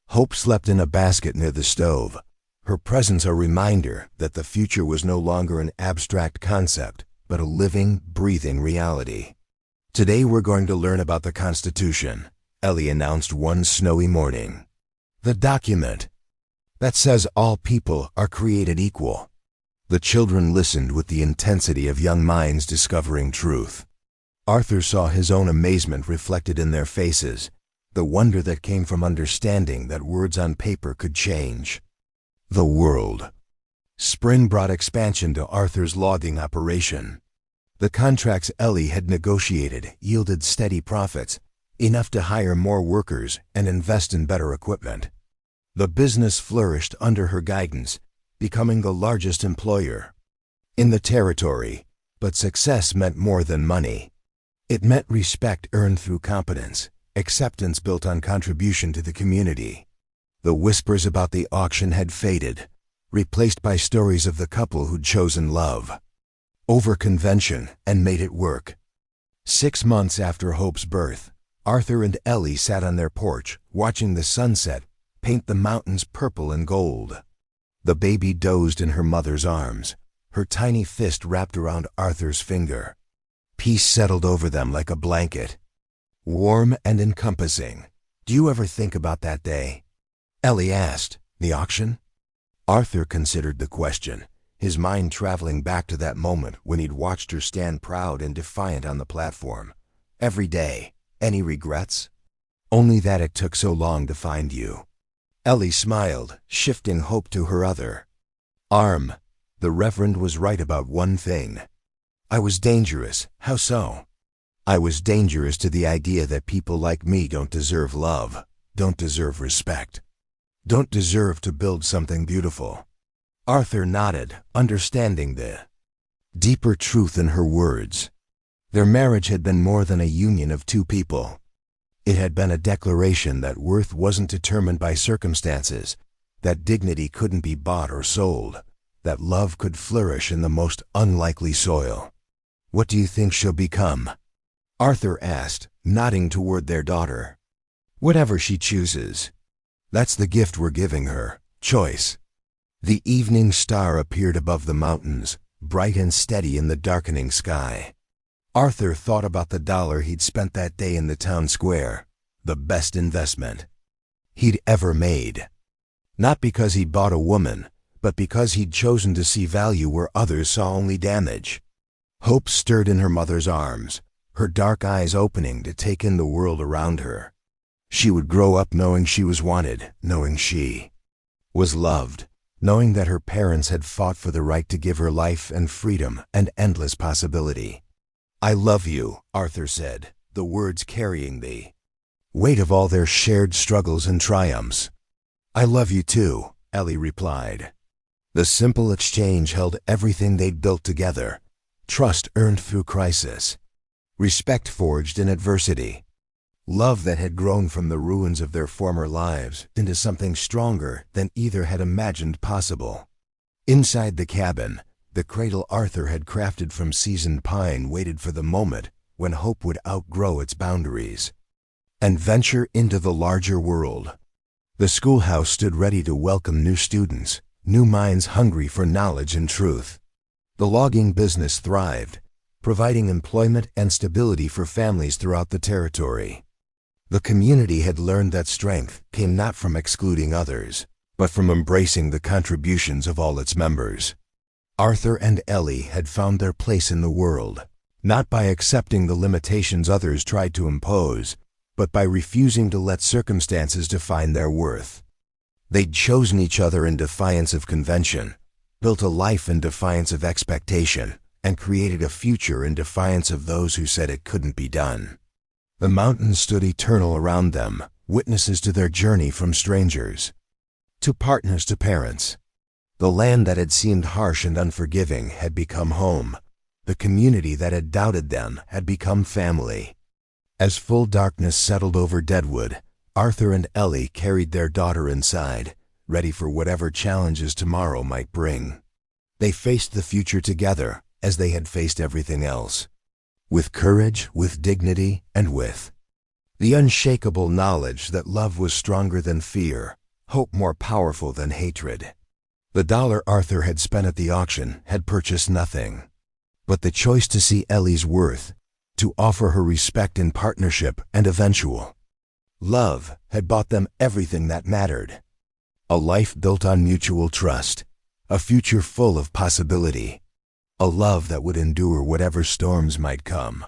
Hope slept in a basket near the stove, her presence a reminder that the future was no longer an abstract concept, but a living, breathing reality. "Today we're going to learn about the Constitution," Ellie announced one snowy morning. "The document that says all people are created equal." The children listened with the intensity of young minds discovering truth. Arthur saw his own amazement reflected in their faces, the wonder that came from understanding that words on paper could change the world. Spring brought expansion to Arthur's logging operation. The contracts Ellie had negotiated yielded steady profits, enough to hire more workers and invest in better equipment. The business flourished under her guidance, becoming the largest employer in the territory, but success meant more than money. It meant respect earned through competence, acceptance built on contribution to the community. The whispers about the auction had faded, replaced by stories of the couple who'd chosen love over convention and made it work. 6 months after Hope's birth, Arthur and Ellie sat on their porch, watching the sunset paint the mountains purple and gold. The baby dozed in her mother's arms, her tiny fist wrapped around Arthur's finger. Peace settled over them like a blanket, warm and encompassing. "Do you ever think about that day?" Ellie asked. "The auction?" Arthur considered the question, his mind traveling back to that moment when he'd watched her stand proud and defiant on the platform. "Every day. Any regrets?" "Only that it took so long to find you." Ellie smiled, shifting hope to her other arm. The Reverend was right about one thing. "I was dangerous." "How so?" "I was dangerous to the idea that people like me don't deserve love, don't deserve respect, don't deserve to build something beautiful." Arthur nodded, understanding the deeper truth in her words. Their marriage had been more than a union of two people. It had been a declaration that worth wasn't determined by circumstances, that dignity couldn't be bought or sold, that love could flourish in the most unlikely soil. "What do you think she'll become?" Arthur asked, nodding toward their daughter. "Whatever she chooses. That's the gift we're giving her, choice." The evening star appeared above the mountains, bright and steady in the darkening sky. Arthur thought about the dollar he'd spent that day in the town square, the best investment he'd ever made. Not because he'd bought a woman, but because he'd chosen to see value where others saw only damage. Hope stirred in her mother's arms, her dark eyes opening to take in the world around her. She would grow up knowing she was wanted, knowing she was loved, knowing that her parents had fought for the right to give her life and freedom and endless possibility. "I love you," Arthur said, the words carrying the weight of all their shared struggles and triumphs. "I love you too," Ellie replied. The simple exchange held everything they'd built together: trust earned through crisis, respect forged in adversity, love that had grown from the ruins of their former lives into something stronger than either had imagined possible. Inside the cabin, the cradle Arthur had crafted from seasoned pine waited for the moment when hope would outgrow its boundaries and venture into the larger world. The schoolhouse stood ready to welcome new students, new minds hungry for knowledge and truth. The logging business thrived, providing employment and stability for families throughout the territory. The community had learned that strength came not from excluding others, but from embracing the contributions of all its members. Arthur and Ellie had found their place in the world, not by accepting the limitations others tried to impose, but by refusing to let circumstances define their worth. They'd chosen each other in defiance of convention, built a life in defiance of expectation, and created a future in defiance of those who said it couldn't be done. The mountains stood eternal around them, witnesses to their journey from strangers to partners to parents. The land that had seemed harsh and unforgiving had become home. The community that had doubted them had become family. As full darkness settled over Deadwood, Arthur and Ellie carried their daughter inside, ready for whatever challenges tomorrow might bring. They faced the future together, as they had faced everything else. With courage, with dignity, and with the unshakable knowledge that love was stronger than fear, hope more powerful than hatred. The dollar Arthur had spent at the auction had purchased nothing, but the choice to see Ellie's worth, to offer her respect in partnership and eventual love, had bought them everything that mattered. A life built on mutual trust, a future full of possibility, a love that would endure whatever storms might come.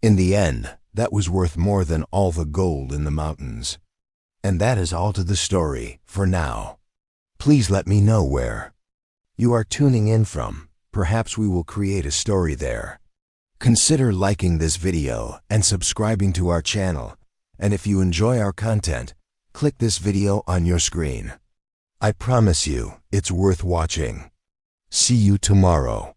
In the end, that was worth more than all the gold in the mountains. And that is all to the story, for now. Please let me know where you are tuning in from. Perhaps we will create a story there. Consider liking this video and subscribing to our channel. And if you enjoy our content, click this video on your screen. I promise you, it's worth watching. See you tomorrow.